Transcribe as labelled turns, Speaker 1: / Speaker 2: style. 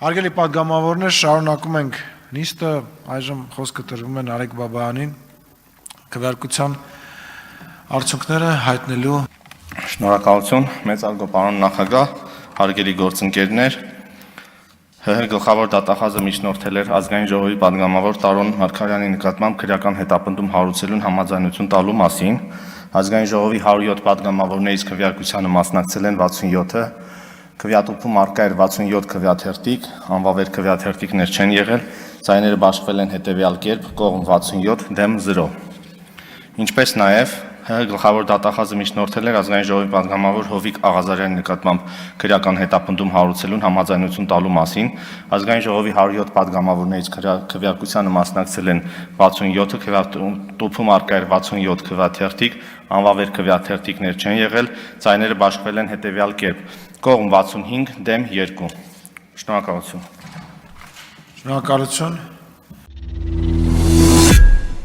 Speaker 1: Հարգելի պատգամավորներ, շարունակում ենք նիստը, այժմ խոսքը տրվում է Նարեկ Բաբայանին, քվեարկության արդյունքները հայտնելու։
Speaker 2: Շնորհակալություն, մեծարգո պարոն նախագահ, հարգելի գործընկերներ, ՀՀ գլխավոր դատախազը միջնորդել էր ազգային ժողովի պատգամավոր Տարոն Մարգարյանի նկատմամբ քրեական հետապնդում հարուցելուն համաձայնություն տալու մասին։ Ազգային ժողովի 107 պատգամավորներից քվեարկությանը մասնակցել են 67-ը, քվեատուփում առկա էր 67 քվեաթերթիկ, անվավեր քվեաթերթիկներ չեն եղել, ձայները բաշխվել են հետևյալ կերպ՝ կողմ 67, դեմ 0։ Ինչպես նաև ՀՀ գլխավոր դատախազը միջնորդել էր ազգային ժողովի պատգամավոր Հովիկ Աղազարյանի նկատմամբ քրեական հետապնդում հարուցելուն համաձայնություն տալու մասին։ Ազգային ժողովի 107 պատգամավորներից քվեարկությանը մասնակցել են 67-ը, քվեատուփում առկա էր 67 քվեաթերթիկ, անվավեր քվեաթերթիկներ չեն եղել, ձայները բաշխվել են հետևյալ կերպ՝ կողմ 65, դեմ 2։ Շնորհակալություն։
Speaker 1: Շնորհակալություն։